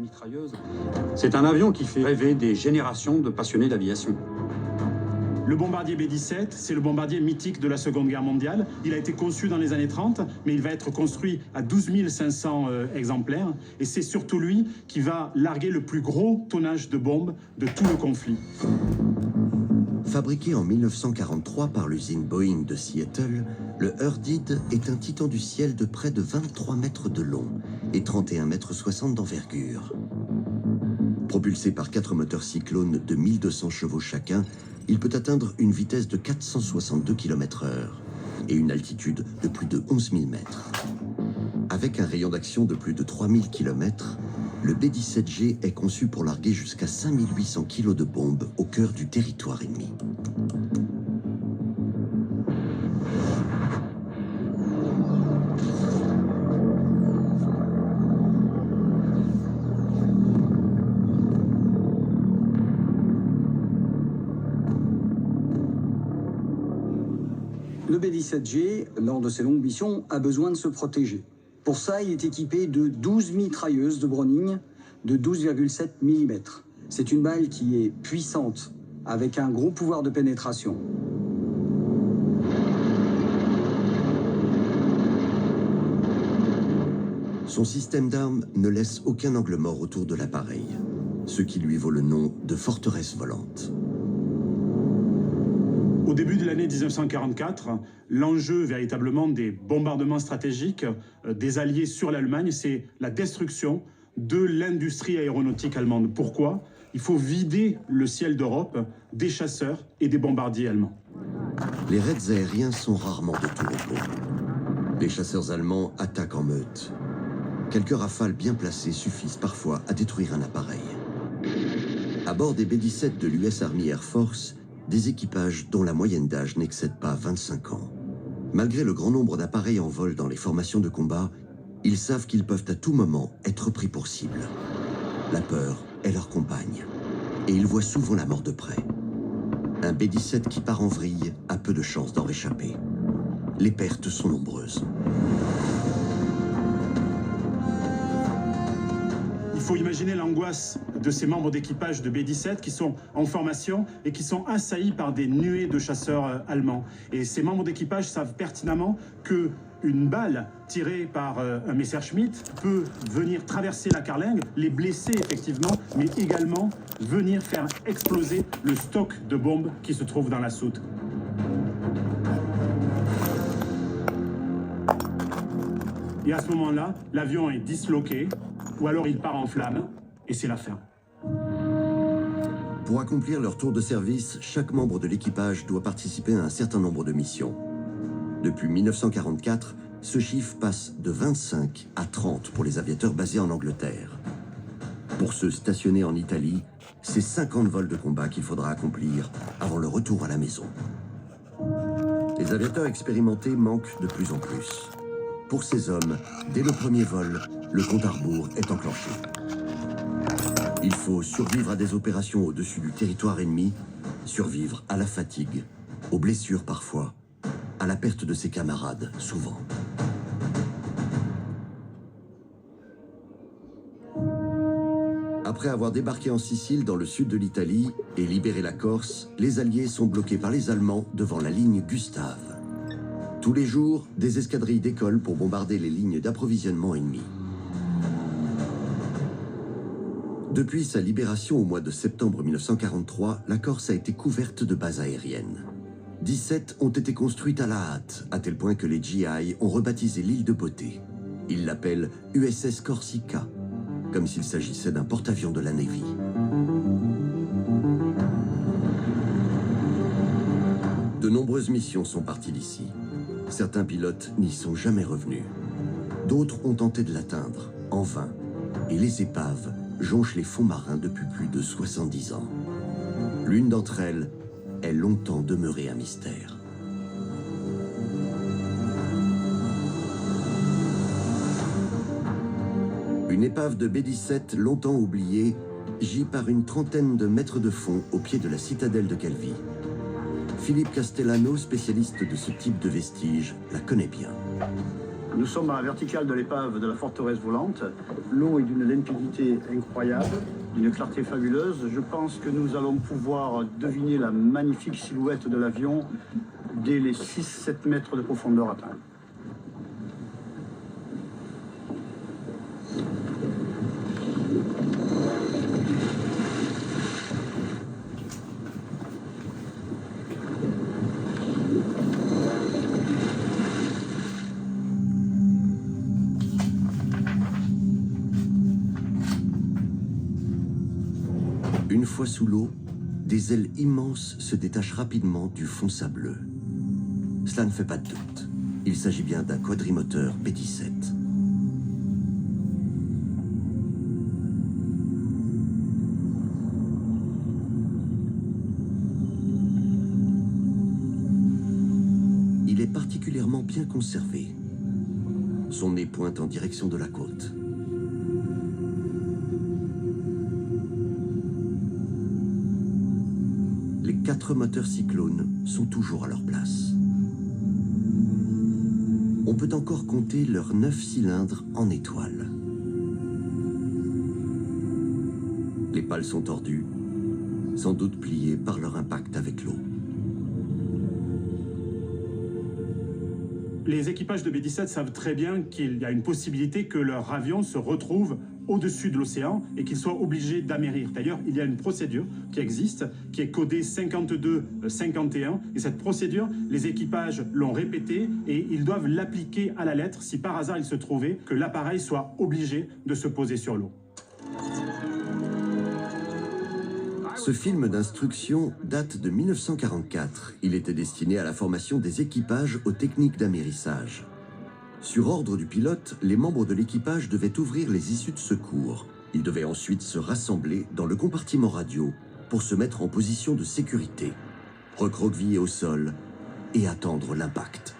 Mitrailleuse. C'est un avion qui fait rêver des générations de passionnés d'aviation. Le bombardier B-17, c'est le bombardier mythique de la Seconde Guerre mondiale. Il a été conçu dans les années 30, mais il va être construit à 12 500 exemplaires. Et c'est surtout lui qui va larguer le plus gros tonnage de bombes de tout le conflit. Fabriqué en 1943 par l'usine Boeing de Seattle, le Hurrid est un titan du ciel de près de 23 mètres de long et 31,60 mètres d'envergure. Propulsé par 4 moteurs Cyclone de 1200 chevaux chacun, il peut atteindre une vitesse de 462 km/h et une altitude de plus de 11 000 mètres. Avec un rayon d'action de plus de 3000 km, le B-17G est conçu pour larguer jusqu'à 5800 kg de bombes au cœur du territoire ennemi. Le B-17G, lors de ses longues missions, a besoin de se protéger. Pour ça, il est équipé de 12 mitrailleuses de Browning de 12,7 mm. C'est une balle qui est puissante, avec un gros pouvoir de pénétration. Son système d'armes ne laisse aucun angle mort autour de l'appareil, ce qui lui vaut le nom de forteresse volante. Au début de l'année 1944, l'enjeu véritablement des bombardements stratégiques des Alliés sur l'Allemagne, c'est la destruction de l'industrie aéronautique allemande. Pourquoi? Il faut vider le ciel d'Europe des chasseurs et des bombardiers allemands. Les raids aériens sont rarement de tout repos. Les chasseurs allemands attaquent en meute. Quelques rafales bien placées suffisent parfois à détruire un appareil. À bord des B-17 de l'US Army Air Force, des équipages dont la moyenne d'âge n'excède pas 25 ans. Malgré le grand nombre d'appareils en vol dans les formations de combat, ils savent qu'ils peuvent à tout moment être pris pour cible. La peur est leur compagne, et ils voient souvent la mort de près. Un B-17 qui part en vrille a peu de chances d'en réchapper. Les pertes sont nombreuses. Il faut imaginer l'angoisse de ces membres d'équipage de B-17 qui sont en formation et qui sont assaillis par des nuées de chasseurs allemands. Et ces membres d'équipage savent pertinemment qu'une balle tirée par un Messerschmitt peut venir traverser la carlingue, les blesser effectivement, mais également venir faire exploser le stock de bombes qui se trouve dans la soute. Et à ce moment-là, l'avion est disloqué, ou alors il part en flammes, et c'est la fin. Pour accomplir leur tour de service, chaque membre de l'équipage doit participer à un certain nombre de missions. Depuis 1944, ce chiffre passe de 25 à 30 pour les aviateurs basés en Angleterre. Pour ceux stationnés en Italie, c'est 50 vols de combat qu'il faudra accomplir avant le retour à la maison. Les aviateurs expérimentés manquent de plus en plus. Pour ces hommes, dès le premier vol, le compte à rebours est enclenché. Il faut survivre à des opérations au-dessus du territoire ennemi, survivre à la fatigue, aux blessures parfois, à la perte de ses camarades, souvent. Après avoir débarqué en Sicile, dans le sud de l'Italie, et libéré la Corse, les Alliés sont bloqués par les Allemands devant la ligne Gustave. Tous les jours, des escadrilles décollent pour bombarder les lignes d'approvisionnement ennemies. Depuis sa libération au mois de septembre 1943, la Corse a été couverte de bases aériennes. 17 ont été construites à la hâte, à tel point que les GI ont rebaptisé l'île de beauté. Ils l'appellent USS Corsica, comme s'il s'agissait d'un porte-avions de la Navy. De nombreuses missions sont parties d'ici. Certains pilotes n'y sont jamais revenus. D'autres ont tenté de l'atteindre, en vain. Et les épaves jonchent les fonds marins depuis plus de 70 ans. L'une d'entre elles est longtemps demeurée un mystère. Une épave de B-17 longtemps oubliée gît par une trentaine de mètres de fond au pied de la citadelle de Calvi. Philippe Castellano, spécialiste de ce type de vestiges, la connaît bien. Nous sommes à la verticale de l'épave de la forteresse volante. L'eau est d'une limpidité incroyable, d'une clarté fabuleuse. Je pense que nous allons pouvoir deviner la magnifique silhouette de l'avion dès les 6-7 mètres de profondeur atteints. Une fois sous l'eau, des ailes immenses se détachent rapidement du fond sableux. Cela ne fait pas de doute. Il s'agit bien d'un quadrimoteur B-17. Il est particulièrement bien conservé. Son nez pointe en direction de la côte. Les 4 moteurs Cyclone sont toujours à leur place. On peut encore compter leurs 9 cylindres en étoile. Les pales sont tordues, sans doute pliées par leur impact avec l'eau. Les équipages de B-17 savent très bien qu'il y a une possibilité que leur avion se retrouve au-dessus de l'océan et qu'ils soient obligés d'amérir. D'ailleurs, il y a une procédure qui existe, qui est codée 52-51. Et cette procédure, les équipages l'ont répétée et ils doivent l'appliquer à la lettre si par hasard il se trouvait que l'appareil soit obligé de se poser sur l'eau. Ce film d'instruction date de 1944. Il était destiné à la formation des équipages aux techniques d'amérissage. Sur ordre du pilote, les membres de l'équipage devaient ouvrir les issues de secours. Ils devaient ensuite se rassembler dans le compartiment radio pour se mettre en position de sécurité, recroqueviller au sol et attendre l'impact.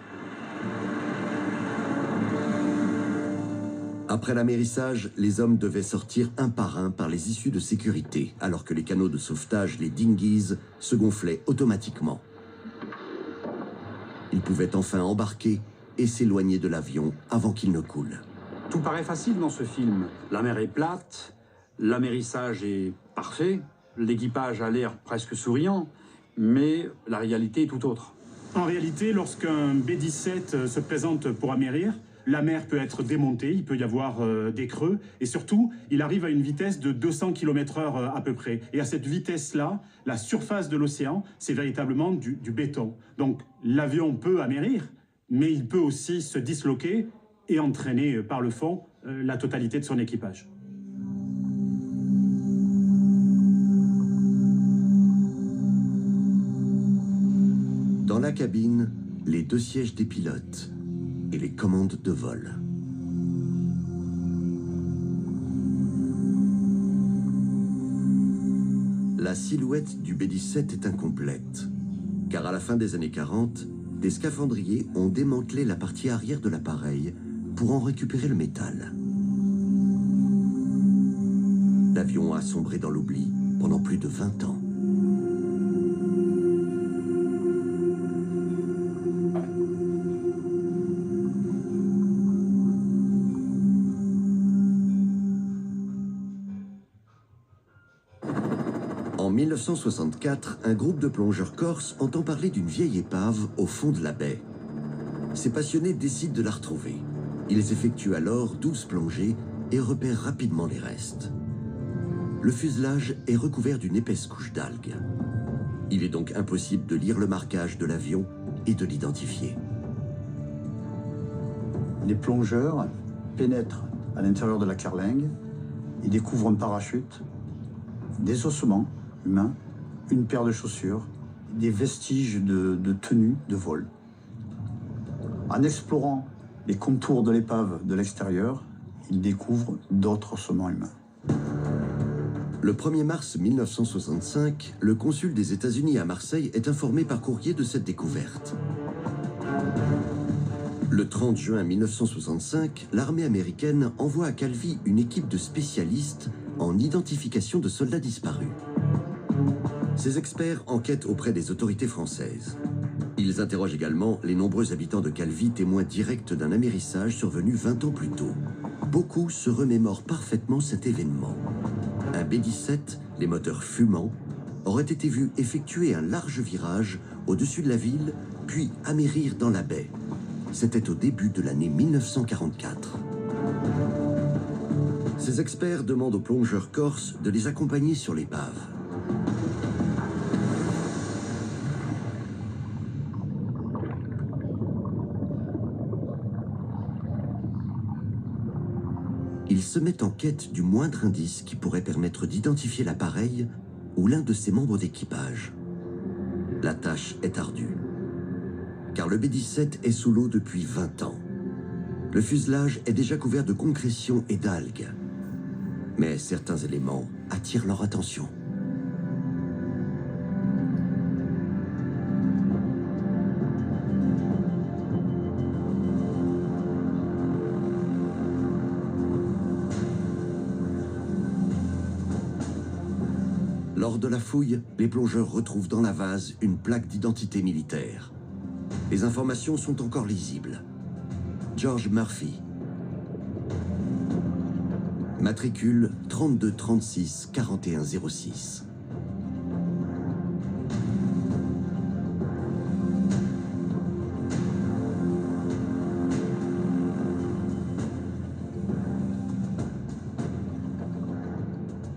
Après l'amérissage, les hommes devaient sortir un par les issues de sécurité, alors que les canaux de sauvetage, les dinghies, se gonflaient automatiquement. Ils pouvaient enfin embarquer et s'éloigner de l'avion avant qu'il ne coule. Tout paraît facile dans ce film. La mer est plate, l'amérissage est parfait, l'équipage a l'air presque souriant, mais la réalité est tout autre. En réalité, lorsqu'un B-17 se présente pour amérir, la mer peut être démontée, il peut y avoir des creux, et surtout, il arrive à une vitesse de 200 km/h à peu près. Et à cette vitesse-là, la surface de l'océan, c'est véritablement du béton. Donc l'avion peut amérir, mais il peut aussi se disloquer et entraîner par le fond la totalité de son équipage. Dans la cabine, les 2 sièges des pilotes et les commandes de vol. La silhouette du B-17 est incomplète, car à la fin des années 40, des scaphandriers ont démantelé la partie arrière de l'appareil pour en récupérer le métal. L'avion a sombré dans l'oubli pendant plus de 20 ans. En 1964, un groupe de plongeurs corses entend parler d'une vieille épave au fond de la baie. Ces passionnés décident de la retrouver. Ils effectuent alors 12 plongées et repèrent rapidement les restes. Le fuselage est recouvert d'une épaisse couche d'algues. Il est donc impossible de lire le marquage de l'avion et de l'identifier. Les plongeurs pénètrent à l'intérieur de la carlingue et découvrent un parachute, des ossements humains, une paire de chaussures, des vestiges de tenue de vol. En explorant les contours de l'épave de l'extérieur, ils découvrent d'autres ossements humains. Le 1er mars 1965, le consul des États-Unis à Marseille est informé par courrier de cette découverte. Le 30 juin 1965, l'armée américaine envoie à Calvi une équipe de spécialistes en identification de soldats disparus. Ces experts enquêtent auprès des autorités françaises. Ils interrogent également les nombreux habitants de Calvi, témoins directs d'un amérissage survenu 20 ans plus tôt. Beaucoup se remémorent parfaitement cet événement. Un B-17, les moteurs fumants, aurait été vu effectuer un large virage au-dessus de la ville, puis amérir dans la baie. C'était au début de l'année 1944. Ces experts demandent aux plongeurs corses de les accompagner sur l'épave. Ils se mettent en quête du moindre indice qui pourrait permettre d'identifier l'appareil ou l'un de ses membres d'équipage. La tâche est ardue, car le B-17 est sous l'eau depuis 20 ans. Le fuselage est déjà couvert de concrétions et d'algues. Mais certains éléments attirent leur attention. Lors de la fouille, les plongeurs retrouvent dans la vase une plaque d'identité militaire. Les informations sont encore lisibles. George Murphy. Matricule 32 36 41 06.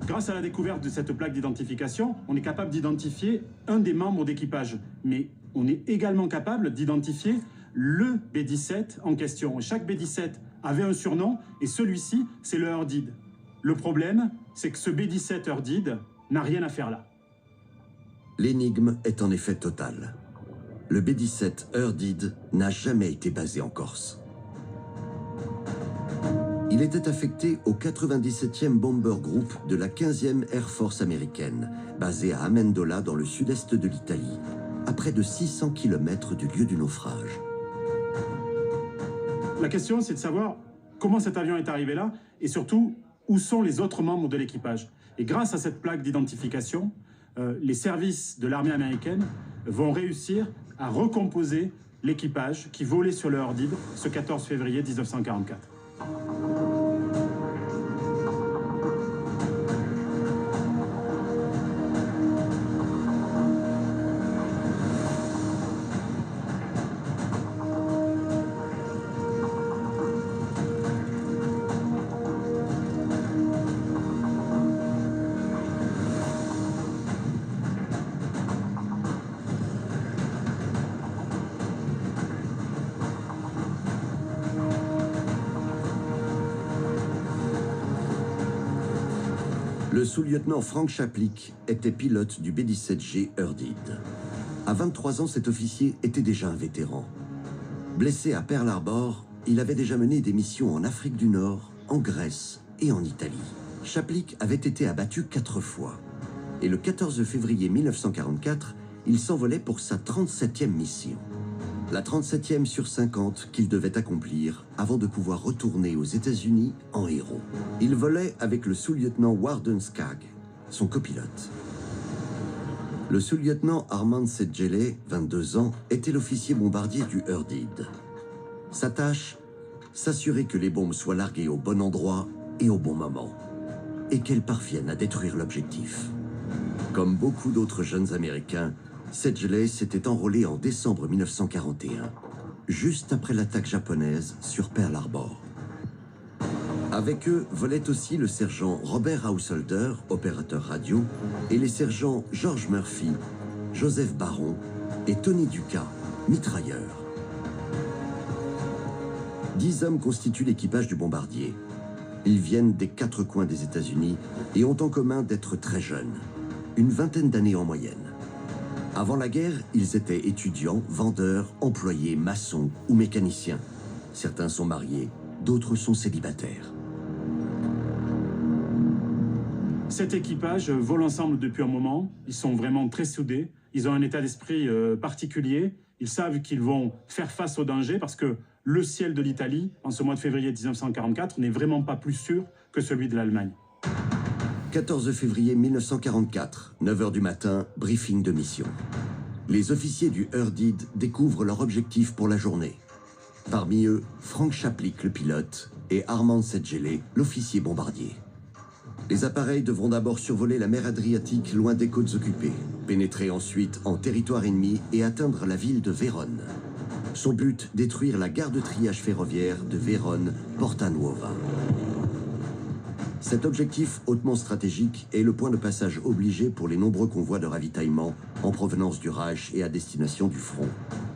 Grâce à la découverte de cette plaque d'identification, on est capable d'identifier un des membres d'équipage. Mais on est également capable d'identifier le B-17 en question. Chaque B-17 avait un surnom et celui-ci, c'est le Urdid. Le problème, c'est que ce B-17 Urdid n'a rien à faire là. L'énigme est en effet totale. Le B-17 Urdid n'a jamais été basé en Corse. Il était affecté au 97e Bomber Group de la 15e Air Force américaine, basé à Amendola dans le sud-est de l'Italie, à près de 600 km du lieu du naufrage. La question, c'est de savoir comment cet avion est arrivé là et surtout, où sont les autres membres de l'équipage. Et grâce à cette plaque d'identification, les services de l'armée américaine vont réussir à recomposer l'équipage qui volait sur le Urdid ce 14 février 1944. Le sous-lieutenant Frank Chaplik était pilote du B-17G Urdid. À 23 ans, cet officier était déjà un vétéran. Blessé à Pearl Harbor, il avait déjà mené des missions en Afrique du Nord, en Grèce et en Italie. Chaplik avait été abattu 4 fois. Et le 14 février 1944, il s'envolait pour sa 37e mission. La 37e sur 50 qu'il devait accomplir avant de pouvoir retourner aux États-Unis en héros. Il volait avec le sous-lieutenant Warden Skaggs, son copilote. Le sous-lieutenant Armand Sedgele, 22 ans, était l'officier bombardier du Urdid. Sa tâche, s'assurer que les bombes soient larguées au bon endroit et au bon moment, et qu'elles parviennent à détruire l'objectif. Comme beaucoup d'autres jeunes Américains, Sedgele s'était enrôlé en décembre 1941, juste après l'attaque japonaise sur Pearl Harbor. Avec eux volaient aussi le sergent Robert Householder, opérateur radio, et les sergents George Murphy, Joseph Baron et Tony Duca, mitrailleur. 10 hommes constituent l'équipage du bombardier. Ils viennent des 4 coins des États-Unis et ont en commun d'être très jeunes, une vingtaine d'années en moyenne. Avant la guerre, ils étaient étudiants, vendeurs, employés, maçons ou mécaniciens. Certains sont mariés, d'autres sont célibataires. Cet équipage vole ensemble depuis un moment. Ils sont vraiment très soudés. Ils ont un état d'esprit particulier. Ils savent qu'ils vont faire face au danger parce que le ciel de l'Italie, en ce mois de février 1944, n'est vraiment pas plus sûr que celui de l'Allemagne. 14 février 1944, 9 h du matin, briefing de mission. Les officiers du Urdid découvrent leur objectif pour la journée. Parmi eux, Frank Chaplik, le pilote, et Armand Sedgele, l'officier bombardier. Les appareils devront d'abord survoler la mer Adriatique loin des côtes occupées, pénétrer ensuite en territoire ennemi et atteindre la ville de Vérone. Son but, détruire la gare de triage ferroviaire de Vérone-Porta Nuova. Cet objectif hautement stratégique est le point de passage obligé pour les nombreux convois de ravitaillement en provenance du Reich et à destination du front.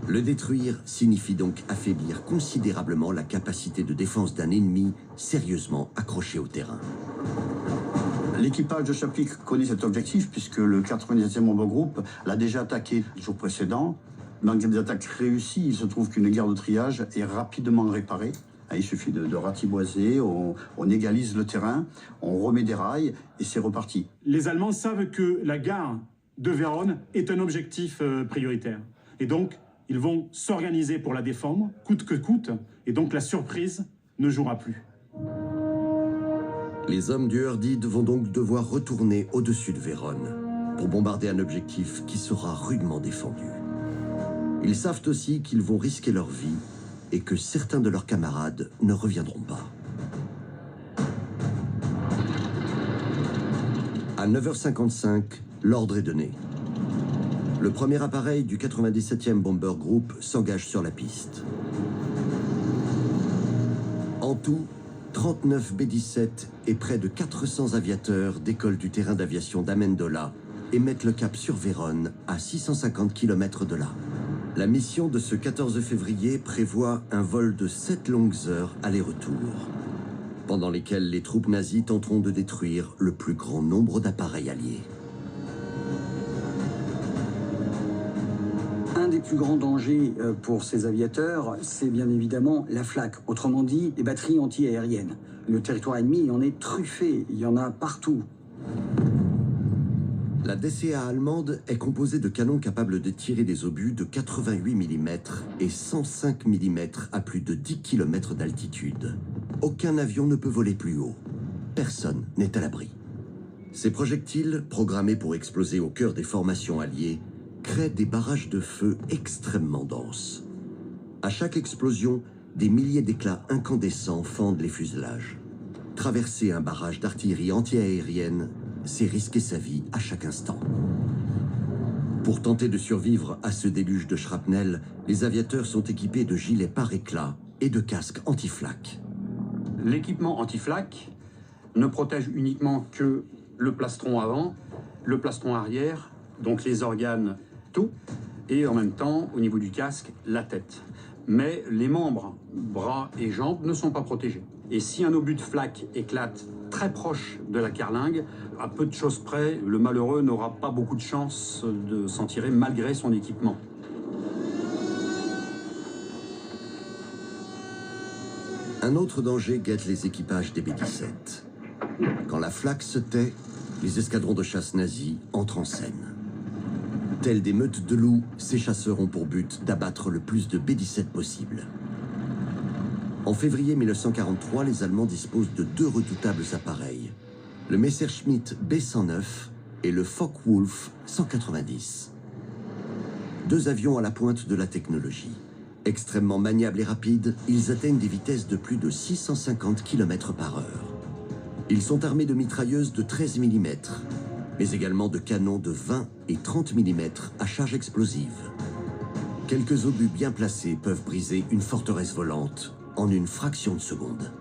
Le détruire signifie donc affaiblir considérablement la capacité de défense d'un ennemi sérieusement accroché au terrain. L'équipage de Chaplik connaît cet objectif puisque le 97e Bomber Group l'a déjà attaqué le jour précédent. Dans des attaques réussies, il se trouve qu'une gare de triage est rapidement réparée. Il suffit de ratiboiser, on égalise le terrain, on remet des rails et c'est reparti. Les Allemands savent que la gare de Vérone est un objectif prioritaire. Et donc, ils vont s'organiser pour la défendre, coûte que coûte. Et donc, la surprise ne jouera plus. Les hommes du Urdid vont donc devoir retourner au-dessus de Vérone pour bombarder un objectif qui sera rudement défendu. Ils savent aussi qu'ils vont risquer leur vie et que certains de leurs camarades ne reviendront pas. À 9h55, l'ordre est donné. Le premier appareil du 97e Bomber Group s'engage sur la piste. En tout, 39 B-17 et près de 400 aviateurs décollent du terrain d'aviation d'Amendola et mettent le cap sur Vérone, à 650 km de là. La mission de ce 14 février prévoit un vol de 7 longues heures aller-retour, pendant lesquelles les troupes nazies tenteront de détruire le plus grand nombre d'appareils alliés. Un des plus grands dangers pour ces aviateurs, c'est bien évidemment la flak, autrement dit les batteries anti-aériennes. Le territoire ennemi, il en est truffé, il y en a partout. La DCA allemande est composée de canons capables de tirer des obus de 88 mm et 105 mm à plus de 10 km d'altitude. Aucun avion ne peut voler plus haut. Personne n'est à l'abri. Ces projectiles, programmés pour exploser au cœur des formations alliées, créent des barrages de feu extrêmement denses. À chaque explosion, des milliers d'éclats incandescents fendent les fuselages. Traverser un barrage d'artillerie anti-aérienne, c'est risquer sa vie à chaque instant. Pour tenter de survivre à ce déluge de shrapnel, les aviateurs sont équipés de gilets par éclat et de casques anti-flak. L'équipement anti-flak ne protège uniquement que le plastron avant, le plastron arrière, donc les organes, tout, et en même temps, au niveau du casque, la tête. Mais les membres, bras et jambes ne sont pas protégés. Et si un obus de flak éclate très proche de la carlingue, à peu de choses près, le malheureux n'aura pas beaucoup de chance de s'en tirer malgré son équipement. Un autre danger guette les équipages des B-17. Quand la flak se tait, les escadrons de chasse nazis entrent en scène. Tels des meutes de loups, ces chasseurs ont pour but d'abattre le plus de B-17 possible. En février 1943, les Allemands disposent de deux redoutables appareils, le Messerschmitt B-109 et le Focke-Wulf 190. Deux avions à la pointe de la technologie. Extrêmement maniables et rapides, ils atteignent des vitesses de plus de 650 km/h. Ils sont armés de mitrailleuses de 13 mm, mais également de canons de 20 et 30 mm à charge explosive. Quelques obus bien placés peuvent briser une forteresse volante en une fraction de seconde.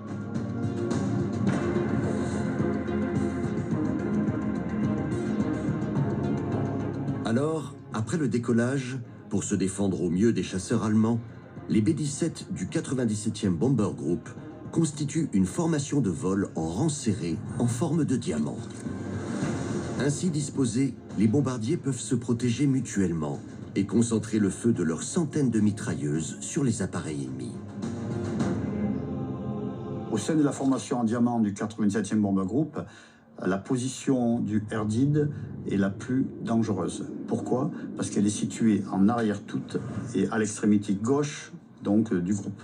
Alors, après le décollage, pour se défendre au mieux des chasseurs allemands, les B-17 du 97e Bomber Group constituent une formation de vol en rang serré en forme de diamant. Ainsi disposés, les bombardiers peuvent se protéger mutuellement et concentrer le feu de leurs centaines de mitrailleuses sur les appareils ennemis. Au sein de la formation en diamant du 97e Bomber Group, la position du Urdid est la plus dangereuse. Pourquoi? Parce qu'elle est située en arrière toute et à l'extrémité gauche donc, du groupe.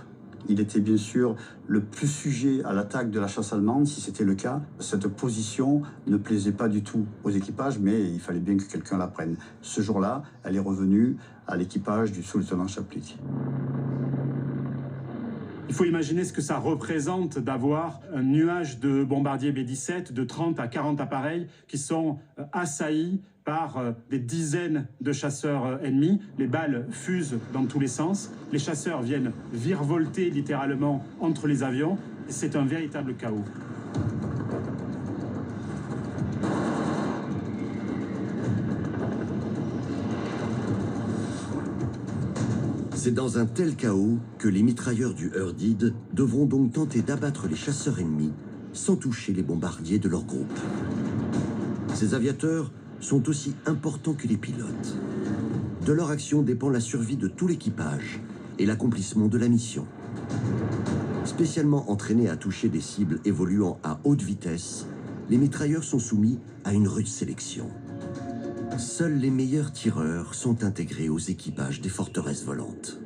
Il était bien sûr le plus sujet à l'attaque de la chasse allemande, si c'était le cas. Cette position ne plaisait pas du tout aux équipages, mais il fallait bien que quelqu'un la prenne. Ce jour-là, elle est revenue à l'équipage du sous-lieutenant Chaplik. Il faut imaginer ce que ça représente d'avoir un nuage de bombardiers B-17 de 30 à 40 appareils qui sont assaillis par des dizaines de chasseurs ennemis. Les balles fusent dans tous les sens. Les chasseurs viennent virevolter littéralement entre les avions. C'est un véritable chaos. C'est dans un tel chaos que les mitrailleurs du Herdid devront donc tenter d'abattre les chasseurs ennemis sans toucher les bombardiers de leur groupe. Ces aviateurs sont aussi importants que les pilotes. De leur action dépend la survie de tout l'équipage et l'accomplissement de la mission. Spécialement entraînés à toucher des cibles évoluant à haute vitesse, les mitrailleurs sont soumis à une rude sélection. Seuls les meilleurs tireurs sont intégrés aux équipages des forteresses volantes.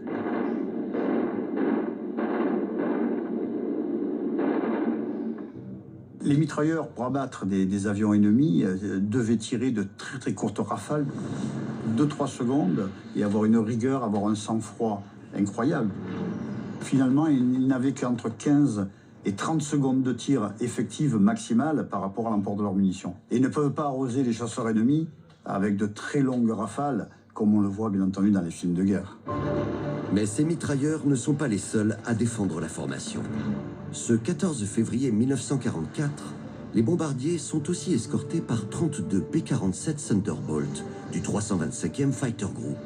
Les mitrailleurs, pour abattre des avions ennemis, devaient tirer de très très courtes rafales, 2-3 secondes, et avoir une rigueur, avoir un sang-froid incroyable. Finalement, ils n'avaient qu'entre 15 et 30 secondes de tir effective maximale par rapport à l'emport de leurs munitions. Et ils ne peuvent pas arroser les chasseurs ennemis avec de très longues rafales, comme on le voit bien entendu dans les films de guerre. Mais ces mitrailleurs ne sont pas les seuls à défendre la formation. Ce 14 février 1944, les bombardiers sont aussi escortés par 32 B-47 Thunderbolt du 325e Fighter Group.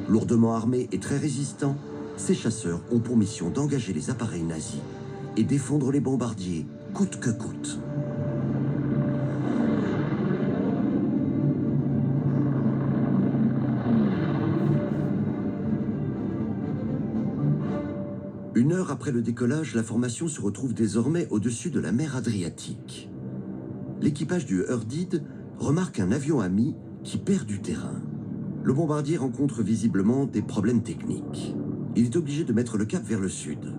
Lourdement armés et très résistants, ces chasseurs ont pour mission d'engager les appareils nazis et défendre les bombardiers coûte que coûte. Une heure après le décollage, la formation se retrouve désormais au-dessus de la mer Adriatique. L'équipage du Herdid remarque un avion ami qui perd du terrain. Le bombardier rencontre visiblement des problèmes techniques. Il est obligé de mettre le cap vers le sud.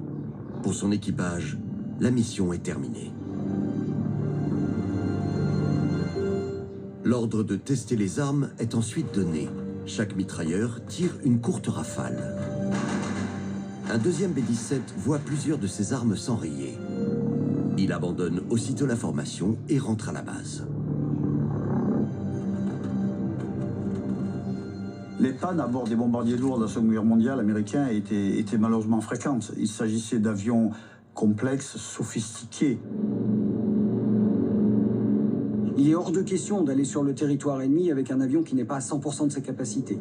Pour son équipage, la mission est terminée. L'ordre de tester les armes est ensuite donné. Chaque mitrailleur tire une courte rafale. Un deuxième B-17 voit plusieurs de ses armes s'enrayer. Il abandonne aussitôt la formation et rentre à la base. Les pannes à bord des bombardiers lourds de la Seconde Guerre mondiale américains étaient malheureusement fréquentes. Il s'agissait d'avions complexes, sophistiqués. Il est hors de question d'aller sur le territoire ennemi avec un avion qui n'est pas à 100% de ses capacités.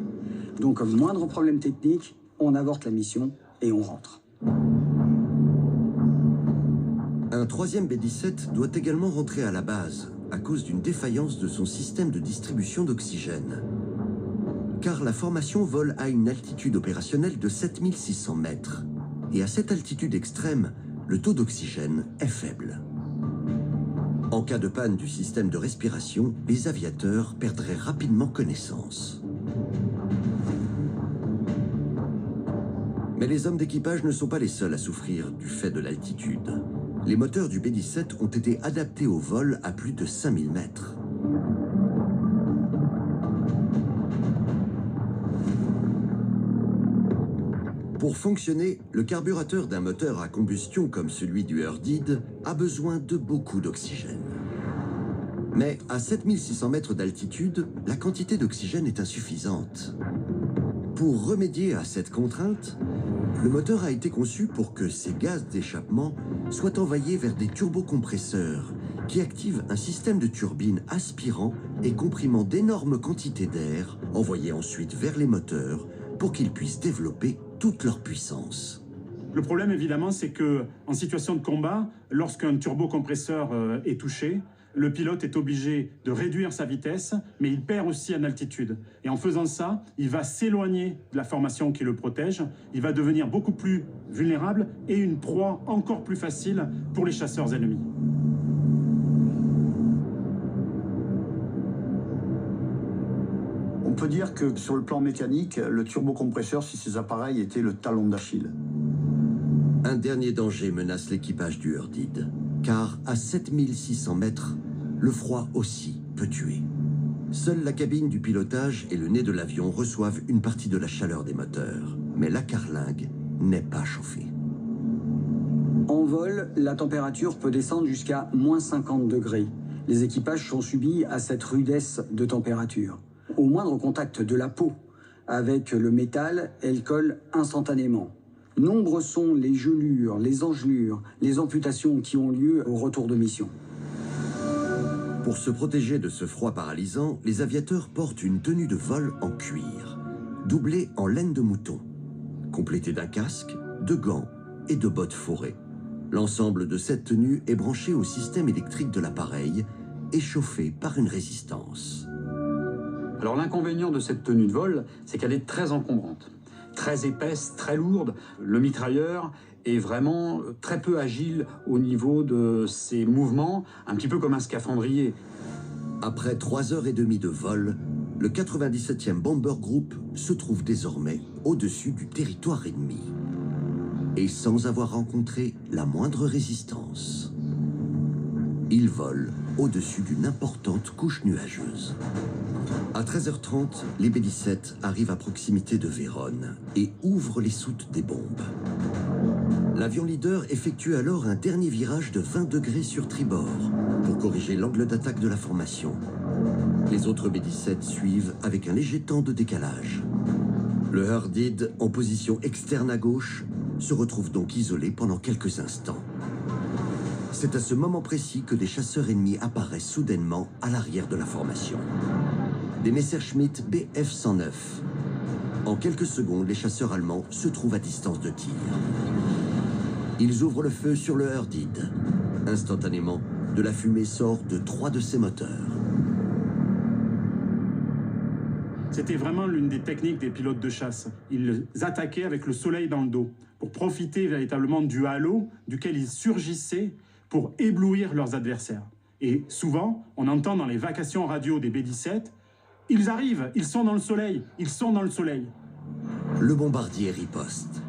Donc, comme moindre problème technique, on avorte la mission et on rentre. Un troisième B-17 doit également rentrer à la base à cause d'une défaillance de son système de distribution d'oxygène. Car la formation vole à une altitude opérationnelle de 7600 mètres. Et à cette altitude extrême, le taux d'oxygène est faible. En cas de panne du système de respiration, les aviateurs perdraient rapidement connaissance. Mais les hommes d'équipage ne sont pas les seuls à souffrir du fait de l'altitude. Les moteurs du B-17 ont été adaptés au vol à plus de 5000 mètres. Pour fonctionner, le carburateur d'un moteur à combustion comme celui du Herdid a besoin de beaucoup d'oxygène. Mais à 7600 mètres d'altitude, la quantité d'oxygène est insuffisante. Pour remédier à cette contrainte, le moteur a été conçu pour que ces gaz d'échappement soient envoyés vers des turbocompresseurs qui activent un système de turbines aspirant et comprimant d'énormes quantités d'air, envoyés ensuite vers les moteurs pour qu'ils puissent développer toute leur puissance. Le problème, évidemment, c'est que en situation de combat, lorsqu'un turbocompresseur est touché, le pilote est obligé de réduire sa vitesse, mais il perd aussi en altitude. Et en faisant ça, il va s'éloigner de la formation qui le protège, il va devenir beaucoup plus vulnérable et une proie encore plus facile pour les chasseurs ennemis. On peut dire que sur le plan mécanique, le turbocompresseur, si ces appareils étaient le talon d'Achille. dernier danger menace l'équipage du Hurdid, car à 7600 mètres, le froid aussi peut tuer. Seule la cabine du pilotage et le nez de l'avion reçoivent une partie de la chaleur des moteurs, mais la carlingue n'est pas chauffée. En vol, la température peut descendre jusqu'à moins 50 degrés. Les équipages sont subis à cette rudesse de température. Au moindre contact de la peau avec le métal, elle colle instantanément. Nombreux sont les gelures, les engelures, les amputations qui ont lieu au retour de mission. Pour se protéger de ce froid paralysant, les aviateurs portent une tenue de vol en cuir, doublée en laine de mouton, complétée d'un casque, de gants et de bottes fourrées. L'ensemble de cette tenue est branché au système électrique de l'appareil et chauffé par une résistance. Alors l'inconvénient de cette tenue de vol, c'est qu'elle est très encombrante, très épaisse, très lourde. Le mitrailleur est vraiment très peu agile au niveau de ses mouvements, un petit peu comme un scaphandrier. Après 3h30 de vol, le 97e Bomber Group se trouve désormais au-dessus du territoire ennemi. Et sans avoir rencontré la moindre résistance. Il vole au-dessus d'une importante couche nuageuse. À 13h30, les B-17 arrivent à proximité de Vérone et ouvrent les soutes des bombes. L'avion leader effectue alors un dernier virage de 20 degrés sur tribord pour corriger l'angle d'attaque de la formation. Les autres B-17 suivent avec un léger temps de décalage. Le Hurdid, en position externe à gauche, se retrouve donc isolé pendant quelques instants. C'est à ce moment précis que des chasseurs ennemis apparaissent soudainement à l'arrière de la formation. Des Messerschmitt Bf-109. En quelques secondes, les chasseurs allemands se trouvent à distance de tir. Ils ouvrent le feu sur le Hurdid. Instantanément, de la fumée sort de 3 de ses moteurs. C'était vraiment l'une des techniques des pilotes de chasse. Ils attaquaient avec le soleil dans le dos, pour profiter véritablement du halo duquel ils surgissaient pour éblouir leurs adversaires. Et souvent, on entend dans les vacations radio des B-17, « Ils arrivent, ils sont dans le soleil, ils sont dans le soleil ». Le bombardier riposte.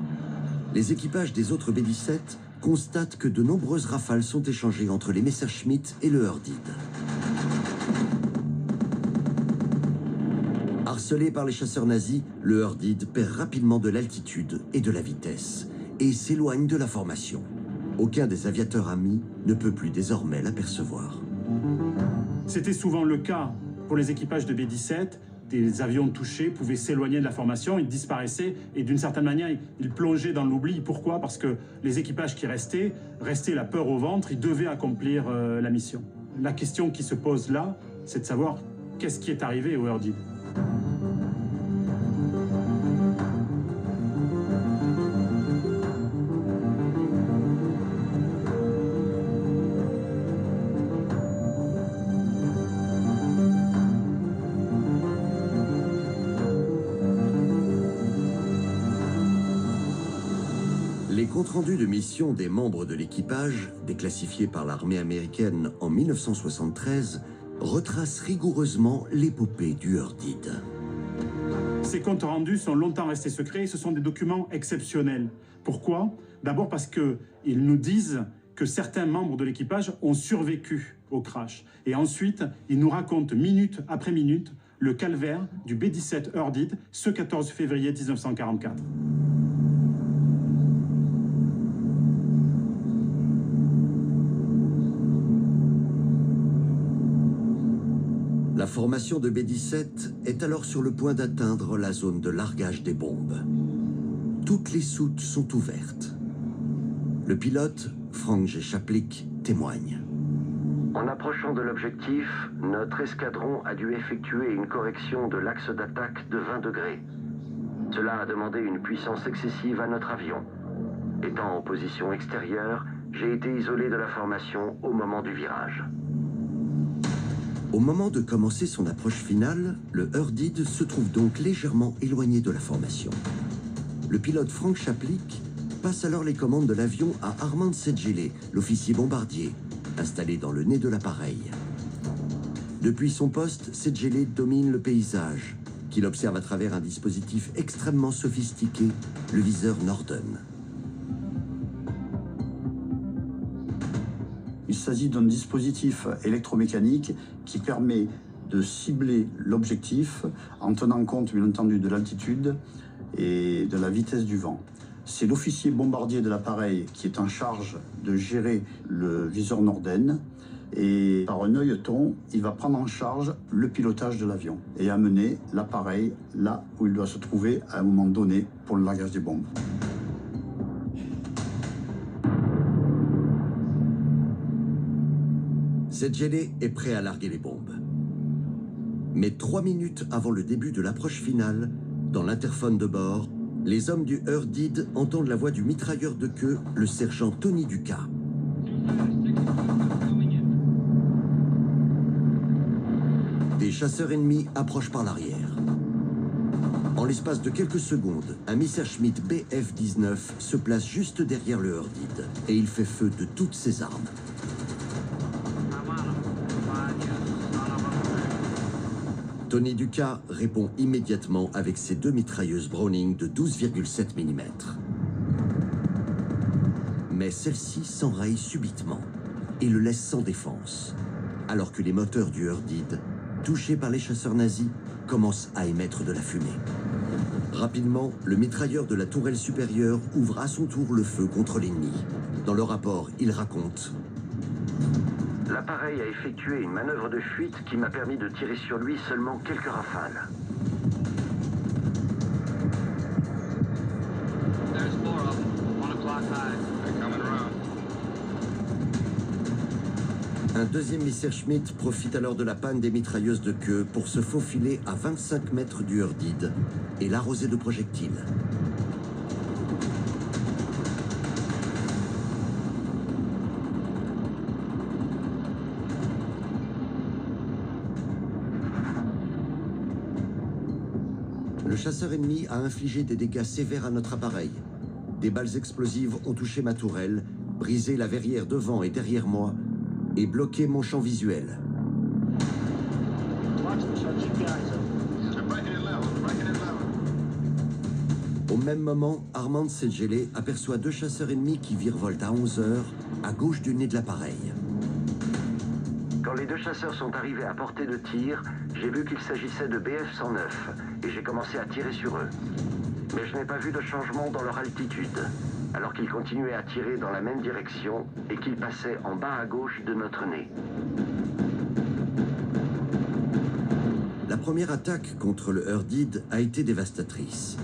Les équipages des autres B-17 constatent que de nombreuses rafales sont échangées entre les Messerschmitt et le Hurdid. Harcelé par les chasseurs nazis, le Hurdid perd rapidement de l'altitude et de la vitesse et s'éloigne de la formation. Aucun des aviateurs amis ne peut plus désormais l'apercevoir. C'était souvent le cas pour les équipages de B-17. Des avions touchés pouvaient s'éloigner de la formation, ils disparaissaient et d'une certaine manière, ils plongeaient dans l'oubli. Pourquoi? Parce que les équipages qui restaient la peur au ventre, ils devaient accomplir la mission. La question qui se pose là, c'est de savoir qu'est-ce qui est arrivé au Hurdid. Les comptes rendus de mission des membres de l'équipage, déclassifiés par l'armée américaine en 1973, retracent rigoureusement l'épopée du Hurdid. Ces comptes rendus sont longtemps restés secrets et ce sont des documents exceptionnels. Pourquoi? D'abord parce qu'ils nous disent que certains membres de l'équipage ont survécu au crash. Et ensuite, ils nous racontent minute après minute le calvaire du B-17 Hurdid ce 14 février 1944. La formation de B-17 est alors sur le point d'atteindre la zone de largage des bombes. Toutes les soutes sont ouvertes. Le pilote, Frank G. Chaplik, témoigne. En approchant de l'objectif, notre escadron a dû effectuer une correction de l'axe d'attaque de 20 degrés. Cela a demandé une puissance excessive à notre avion. Étant en position extérieure, j'ai été isolé de la formation au moment du virage. Au moment de commencer son approche finale, le Hurdid se trouve donc légèrement éloigné de la formation. Le pilote Frank Chaplik passe alors les commandes de l'avion à Armand Sedgele, l'officier bombardier, installé dans le nez de l'appareil. Depuis son poste, Sedgele domine le paysage, qu'il observe à travers un dispositif extrêmement sophistiqué, le viseur Norden. Il s'agit d'un dispositif électromécanique qui permet de cibler l'objectif en tenant compte, bien entendu, de l'altitude et de la vitesse du vent. C'est l'officier bombardier de l'appareil qui est en charge de gérer le viseur Norden. Et par un œilleton, il va prendre en charge le pilotage de l'avion et amener l'appareil là où il doit se trouver à un moment donné pour le largage des bombes. Székely est prêt à larguer les bombes. Mais 3 minutes avant le début de l'approche finale, dans l'interphone de bord, les hommes du Urdid entendent la voix du mitrailleur de queue, le sergent Tony Ducat. Des chasseurs ennemis approchent par l'arrière. En l'espace de quelques secondes, un Messerschmitt Bf-19 se place juste derrière le Urdid et il fait feu de toutes ses armes. Tony Ducat répond immédiatement avec ses 2 mitrailleuses Browning de 12,7 mm. Mais celle-ci s'enraye subitement et le laisse sans défense, alors que les moteurs du Urdid, touchés par les chasseurs nazis, commencent à émettre de la fumée. Rapidement, le mitrailleur de la tourelle supérieure ouvre à son tour le feu contre l'ennemi. Dans le rapport, il raconte: l'appareil a effectué une manœuvre de fuite qui m'a permis de tirer sur lui seulement quelques rafales. Un deuxième Messerschmitt profite alors de la panne des mitrailleuses de queue pour se faufiler à 25 mètres du Urdid et l'arroser de projectiles. Le chasseur ennemi a infligé des dégâts sévères à notre appareil. Des balles explosives ont touché ma tourelle, brisé la verrière devant et derrière moi et bloqué mon champ visuel. Au même moment, Armand Székely aperçoit 2 chasseurs ennemis qui virevoltent à 11 heures à gauche du nez de l'appareil. Quand les 2 chasseurs sont arrivés à portée de tir, j'ai vu qu'il s'agissait de Bf-109 et j'ai commencé à tirer sur eux. Mais je n'ai pas vu de changement dans leur altitude, alors qu'ils continuaient à tirer dans la même direction et qu'ils passaient en bas à gauche de notre nez. La première attaque contre le Urdid a été dévastatrice.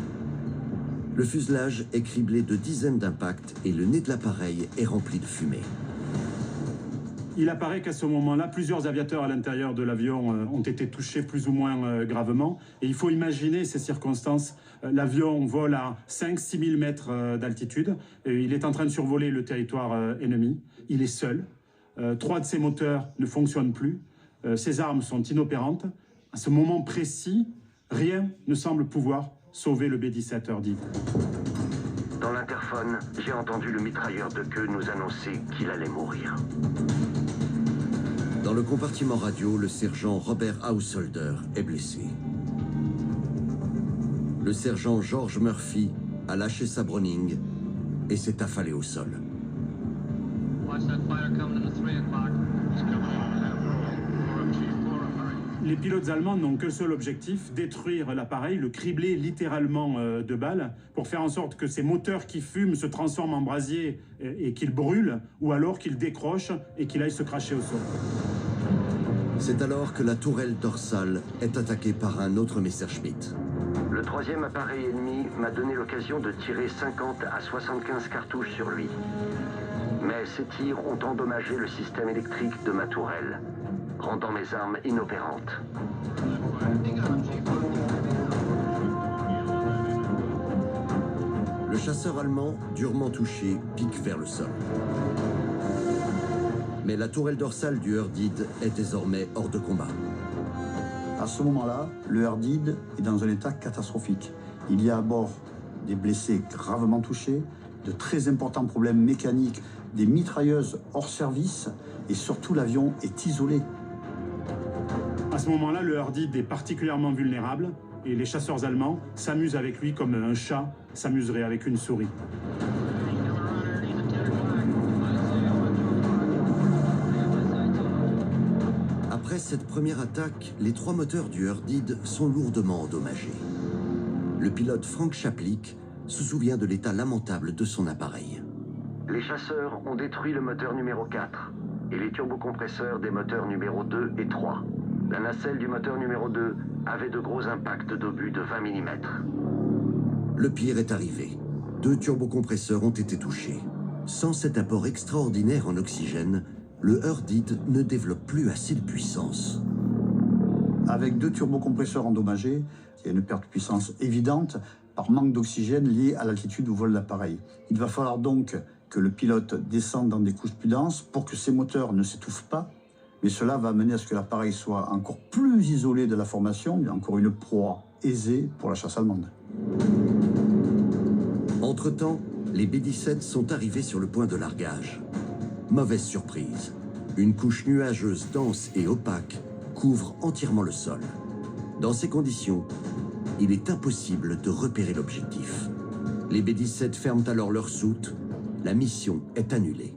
Le fuselage est criblé de dizaines d'impacts et le nez de l'appareil est rempli de fumée. Il apparaît qu'à ce moment-là, plusieurs aviateurs à l'intérieur de l'avion ont été touchés plus ou moins gravement. Et il faut imaginer ces circonstances. L'avion vole à 5-6 000 mètres d'altitude. Il est en train de survoler le territoire ennemi. Il est seul. 3 de ses moteurs ne fonctionnent plus. Ses armes sont inopérantes. À ce moment précis, rien ne semble pouvoir sauver le B-17 Urdid. Dans l'interphone, j'ai entendu le mitrailleur de queue nous annoncer qu'il allait mourir. Dans le compartiment radio, le sergent Robert Householder est blessé. Le sergent George Murphy a lâché sa Browning et s'est affalé au sol. Les pilotes allemands n'ont qu'un seul objectif, détruire l'appareil, le cribler littéralement de balles, pour faire en sorte que ces moteurs qui fument se transforment en brasier et qu'ils brûlent, ou alors qu'ils décrochent et qu'il aille se cracher au sol. C'est alors que la tourelle dorsale est attaquée par un autre Messerschmitt. Le 3e appareil ennemi m'a donné l'occasion de tirer 50 à 75 cartouches sur lui. Mais ces tirs ont endommagé le système électrique de ma tourelle, rendant mes armes inopérantes. Le chasseur allemand, durement touché, pique vers le sol. Mais la tourelle dorsale du Urdid est désormais hors de combat. À ce moment-là, le Urdid est dans un état catastrophique. Il y a à bord des blessés gravement touchés, de très importants problèmes mécaniques, des mitrailleuses hors service et surtout l'avion est isolé. À ce moment-là, le Urdid est particulièrement vulnérable et les chasseurs allemands s'amusent avec lui comme un chat s'amuserait avec une souris. Après cette première attaque, les 3 moteurs du Hurdied sont lourdement endommagés. Le pilote Frank Chaplik se souvient de l'état lamentable de son appareil. Les chasseurs ont détruit le moteur numéro 4 et les turbocompresseurs des moteurs numéro 2 et 3. La nacelle du moteur numéro 2 avait de gros impacts d'obus de 20 mm. Le pire est arrivé. 2 turbocompresseurs ont été touchés. Sans cet apport extraordinaire en oxygène, le Hurdied ne développe plus assez de puissance. Avec 2 turbocompresseurs endommagés, il y a une perte de puissance évidente par manque d'oxygène lié à l'altitude où vole l'appareil. Il va falloir donc que le pilote descende dans des couches plus denses pour que ces moteurs ne s'étouffent pas, mais cela va amener à ce que l'appareil soit encore plus isolé de la formation, mais encore une proie aisée pour la chasse allemande. Entre-temps, les B-17 sont arrivés sur le point de largage. Mauvaise surprise. Une couche nuageuse dense et opaque couvre entièrement le sol. Dans ces conditions, il est impossible de repérer l'objectif. Les B-17 ferment alors leur soute. La mission est annulée.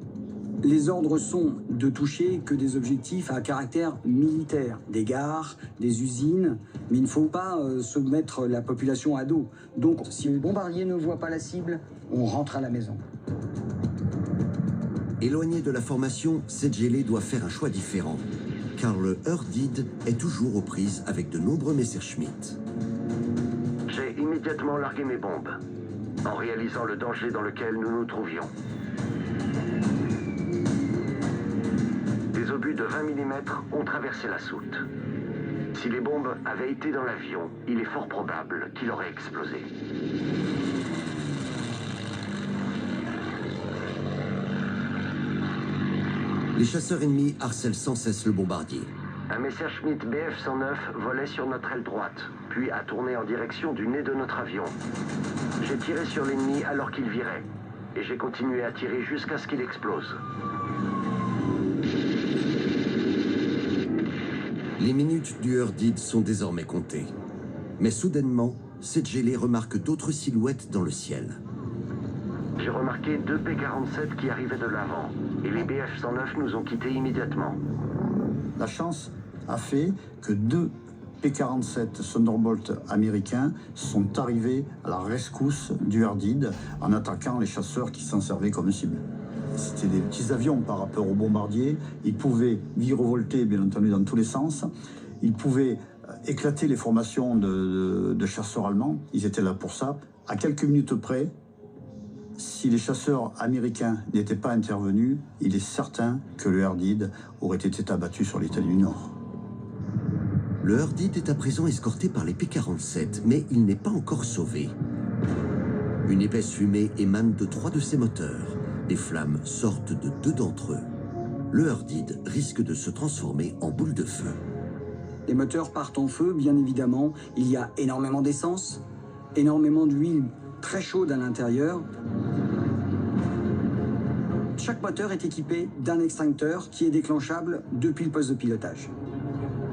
Les ordres sont de toucher que des objectifs à caractère militaire, des gares, des usines, mais il ne faut pas se mettre la population à dos. Donc, si le bombardier ne voit pas la cible, on rentre à la maison. Éloigné de la formation, Sedgele doit faire un choix différent, car le Hurdied est toujours aux prises avec de nombreux Messerschmitt. J'ai immédiatement largué mes bombes, en réalisant le danger dans lequel nous nous trouvions. Des obus de 20 mm ont traversé la soute. Si les bombes avaient été dans l'avion, il est fort probable qu'il aurait explosé. Les chasseurs ennemis harcèlent sans cesse le bombardier. Un Messerschmitt Bf-109 volait sur notre aile droite, puis a tourné en direction du nez de notre avion. J'ai tiré sur l'ennemi alors qu'il virait, et j'ai continué à tirer jusqu'à ce qu'il explose. Les minutes du Hurdied sont désormais comptées. Mais soudainement, Sedgele remarque d'autres silhouettes dans le ciel. J'ai remarqué 2 P-47 qui arrivaient de l'avant, et les Bf-109 nous ont quittés immédiatement. La chance a fait que 2 P-47 Thunderbolt américains sont arrivés à la rescousse du Hurdied en attaquant les chasseurs qui s'en servaient comme cible. C'était des petits avions par rapport aux bombardiers. Ils pouvaient virevolter, bien entendu, dans tous les sens. Ils pouvaient éclater les formations de chasseurs allemands. Ils étaient là pour ça. À quelques minutes près, si les chasseurs américains n'étaient pas intervenus, il est certain que le Hurdied aurait été abattu sur l'Italie du Nord. Le Hurdied est à présent escorté par les P-47, mais il n'est pas encore sauvé. Une épaisse fumée émane de 3 de ses moteurs. Des flammes sortent de 2 d'entre eux. Le Hurdied risque de se transformer en boule de feu. Les moteurs partent en feu, bien évidemment. Il y a énormément d'essence, énormément d'huile très chaude à l'intérieur. Chaque moteur est équipé d'un extincteur qui est déclenchable depuis le poste de pilotage.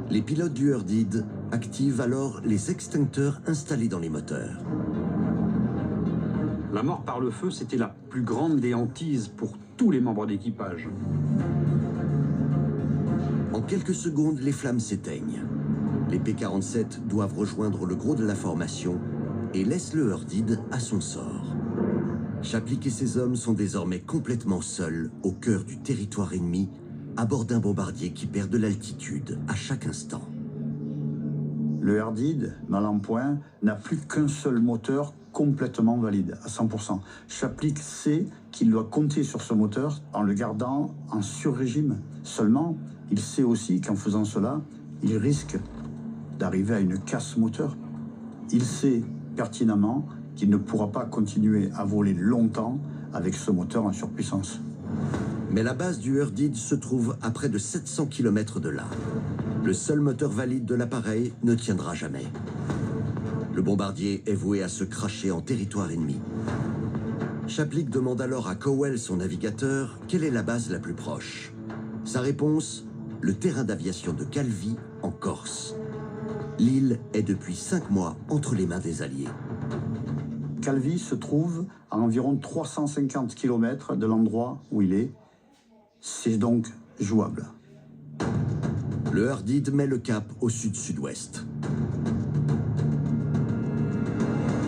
Les pilotes du Hurdied activent alors les extincteurs installés dans les moteurs. La mort par le feu, c'était la plus grande des hantises pour tous les membres d'équipage. En quelques secondes, les flammes s'éteignent. Les P-47 doivent rejoindre le gros de la formation et laissent le Hurdied à son sort. Chaplik et ses hommes sont désormais complètement seuls au cœur du territoire ennemi, à bord d'un bombardier qui perd de l'altitude à chaque instant. Le Hurdied, mal en point, n'a plus qu'un seul moteur complètement valide, à 100%. Chaplik sait qu'il doit compter sur ce moteur en le gardant en sur-régime. Seulement, il sait aussi qu'en faisant cela, il risque d'arriver à une casse moteur. Il sait pertinemment qu'il ne pourra pas continuer à voler longtemps avec ce moteur en surpuissance. Mais la base du Hurdied se trouve à près de 700 km de là. Le seul moteur valide de l'appareil ne tiendra jamais. Le bombardier est voué à se cracher en territoire ennemi. Chaplik demande alors à Cowell, son navigateur, quelle est la base la plus proche. Sa réponse, le terrain d'aviation de Calvi, en Corse. L'île est depuis 5 mois entre les mains des Alliés. Calvi se trouve à environ 350 km de l'endroit où il est. C'est donc jouable. Le Eardid met le cap au sud-sud-ouest.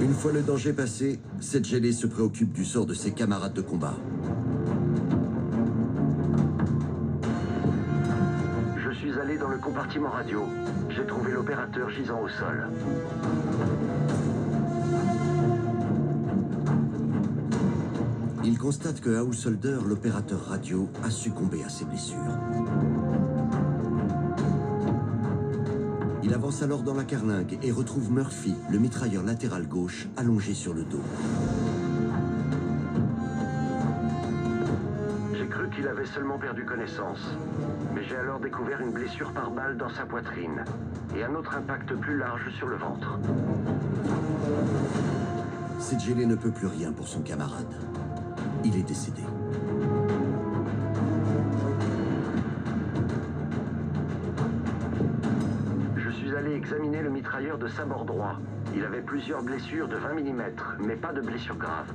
Une fois le danger passé, Sedgeley se préoccupe du sort de ses camarades de combat. Je suis allé dans le compartiment radio. J'ai trouvé l'opérateur gisant au sol. Il constate que Householder, l'opérateur radio, a succombé à ses blessures. Il avance alors dans la carlingue et retrouve Murphy, le mitrailleur latéral gauche, allongé sur le dos. J'ai cru qu'il avait seulement perdu connaissance. Mais j'ai alors découvert une blessure par balle dans sa poitrine et un autre impact plus large sur le ventre. Sedgeley ne peut plus rien pour son camarade. Il est décédé. Je suis allé examiner le mitrailleur de sa bord droit. Il avait plusieurs blessures de 20 mm, mais pas de blessures graves.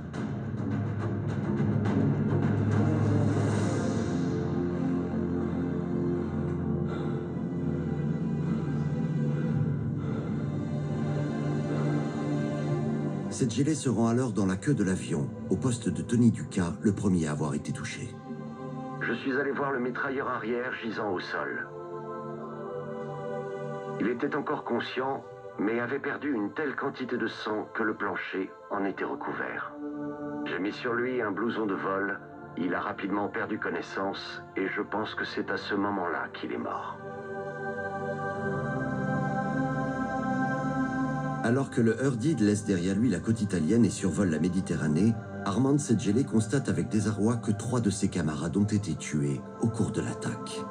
Sedgeley se rend alors dans la queue de l'avion, au poste de Tony Ducat, le premier à avoir été touché. Je suis allé voir le mitrailleur arrière gisant au sol. Il était encore conscient, mais avait perdu une telle quantité de sang que le plancher en était recouvert. J'ai mis sur lui un blouson de vol. Il a rapidement perdu connaissance et je pense que c'est à ce moment-là qu'il est mort. Alors que le Eardid laisse derrière lui la côte italienne et survole la Méditerranée, Armand Sedgeley constate avec désarroi que 3 de ses camarades ont été tués au cours de l'attaque.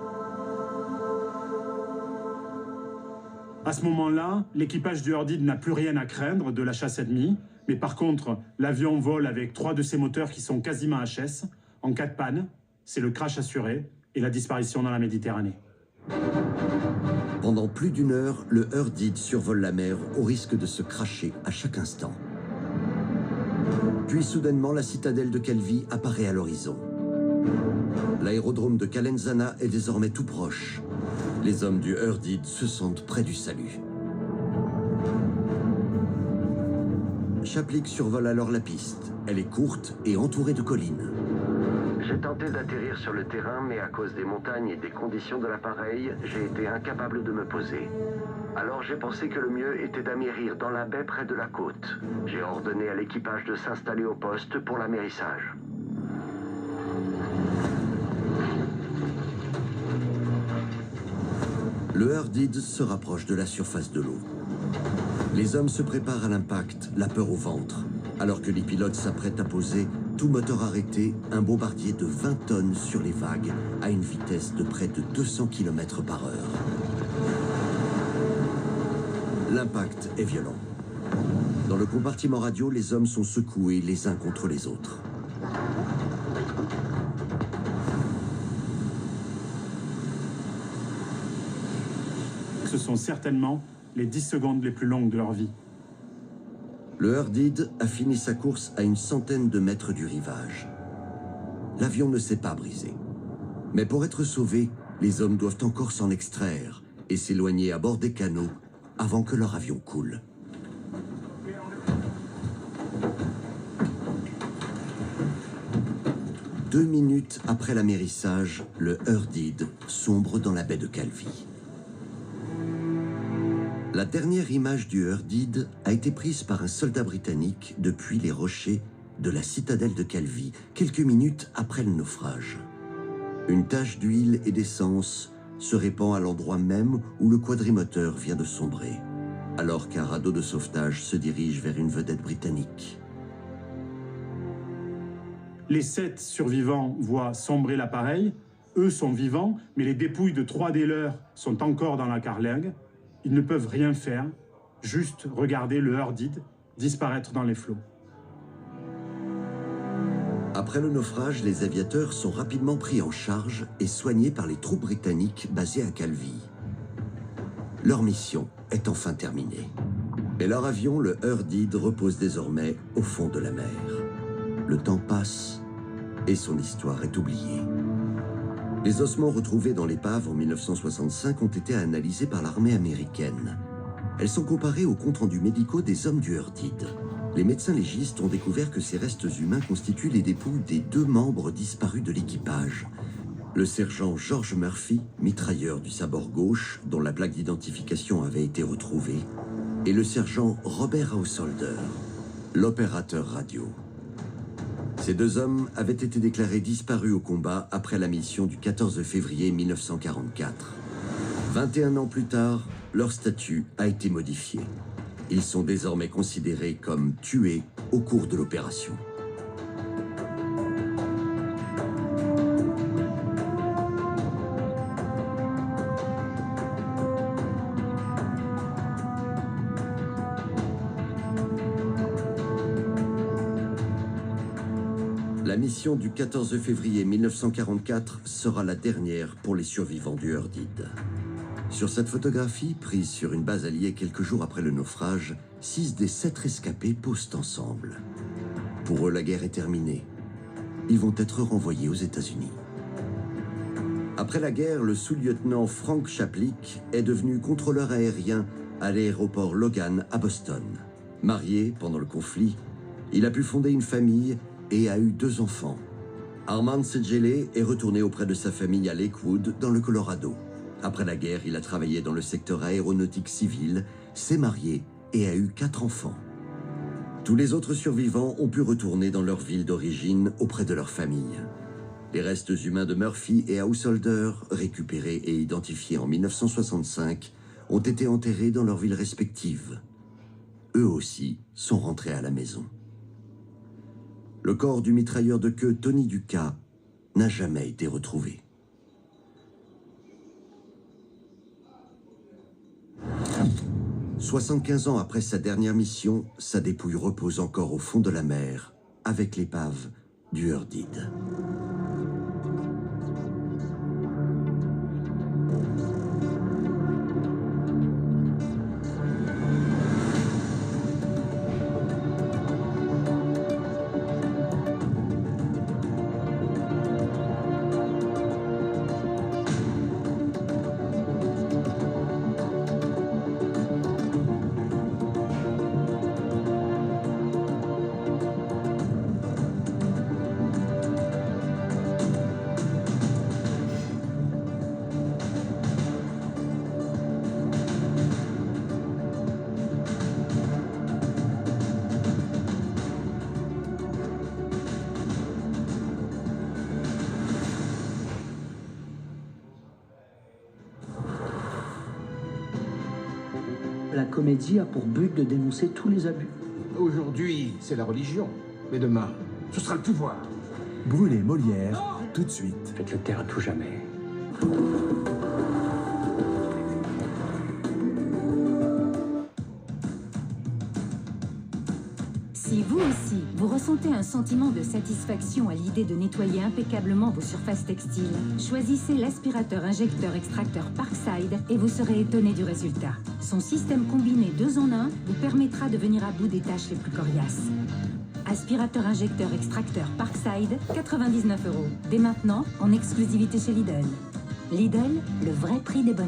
À ce moment-là, l'équipage du Eardid n'a plus rien à craindre de la chasse ennemie, mais par contre, l'avion vole avec 3 de ses moteurs qui sont quasiment HS. En cas de panne, c'est le crash assuré et la disparition dans la Méditerranée. Pendant plus d'1 heure, le Eardid survole la mer au risque de se cracher à chaque instant. Puis soudainement, la citadelle de Calvi apparaît à l'horizon. L'aérodrome de Calenzana est désormais tout proche. Les hommes du Eardid se sentent près du salut. Chaplik survole alors la piste. Elle est courte et entourée de collines. J'ai tenté d'atterrir sur le terrain, mais à cause des montagnes et des conditions de l'appareil, j'ai été incapable de me poser. Alors j'ai pensé que le mieux était d'amérir dans la baie près de la côte. J'ai ordonné à l'équipage de s'installer au poste pour l'amérissage. Le Eardid se rapproche de la surface de l'eau. Les hommes se préparent à l'impact, la peur au ventre. Alors que les pilotes s'apprêtent à poser, tout moteur arrêté, un bombardier de 20 tonnes sur les vagues à une vitesse de près de 200 km/h. L'impact est violent. Dans le compartiment radio, les hommes sont secoués les uns contre les autres. Ce sont certainement les 10 secondes les plus longues de leur vie. Le Eardid a fini sa course à une centaine de mètres du rivage. L'avion ne s'est pas brisé. Mais pour être sauvé, les hommes doivent encore s'en extraire et s'éloigner à bord des canots avant que leur avion coule. Deux minutes après l'amérissage, le Eardid sombre dans la baie de Calvi. La dernière image du Eardid a été prise par un soldat britannique depuis les rochers de la citadelle de Calvi, quelques minutes après le naufrage. Une tache d'huile et d'essence se répand à l'endroit même où le quadrimoteur vient de sombrer, alors qu'un radeau de sauvetage se dirige vers une vedette britannique. Les 7 survivants voient sombrer l'appareil. Eux sont vivants, mais les dépouilles de 3 des leurs sont encore dans la carlingue. Ils ne peuvent rien faire, juste regarder le Eardid disparaître dans les flots. Après le naufrage, les aviateurs sont rapidement pris en charge et soignés par les troupes britanniques basées à Calvi. Leur mission est enfin terminée. Et leur avion, le Eardid, repose désormais au fond de la mer. Le temps passe et son histoire est oubliée. Les ossements retrouvés dans l'épave en 1965 ont été analysés par l'armée américaine. Elles sont comparées aux comptes rendus médicaux des hommes du Eurdid. Les médecins légistes ont découvert que ces restes humains constituent les dépouilles des 2 membres disparus de l'équipage. Le sergent George Murphy, mitrailleur du sabord gauche, dont la plaque d'identification avait été retrouvée, et le sergent Robert Householder, l'opérateur radio. Ces 2 hommes avaient été déclarés disparus au combat après la mission du 14 février 1944. 21 ans plus tard, leur statut a été modifié. Ils sont désormais considérés comme tués au cours de l'opération. La mission du 14 février 1944 sera la dernière pour les survivants du Eurdid. Sur cette photographie, prise sur une base alliée quelques jours après le naufrage, 6 des 7 rescapés posent ensemble. Pour eux, la guerre est terminée. Ils vont être renvoyés aux États-Unis. Après la guerre, le sous-lieutenant Frank Chaplick est devenu contrôleur aérien à l'aéroport Logan à Boston. Marié pendant le conflit, il a pu fonder une famille et a eu 2 enfants. Armand Segele est retourné auprès de sa famille à Lakewood, dans le Colorado. Après la guerre, il a travaillé dans le secteur aéronautique civil, s'est marié et a eu 4 enfants. Tous les autres survivants ont pu retourner dans leur ville d'origine auprès de leur famille. Les restes humains de Murphy et Householder, récupérés et identifiés en 1965, ont été enterrés dans leurs villes respectives. Eux aussi sont rentrés à la maison. Le corps du mitrailleur de queue Tony Ducas n'a jamais été retrouvé. « 75 ans après sa dernière mission, sa dépouille repose encore au fond de la mer, avec l'épave du Eurdid. La comédie a pour but de dénoncer tous les abus. Aujourd'hui, c'est la religion. Mais demain, ce sera le pouvoir. Brûlez Molière, tout de suite. Faites-le taire à tout jamais. Si vous aussi, vous ressentez un sentiment de satisfaction à l'idée de nettoyer impeccablement vos surfaces textiles, choisissez l'aspirateur injecteur extracteur Parkside et vous serez étonné du résultat. Son système combiné 2 en 1 vous permettra de venir à bout des tâches les plus coriaces. Aspirateur injecteur extracteur Parkside, 99 €. Dès maintenant, en exclusivité chez Lidl. Lidl, le vrai prix des bonnes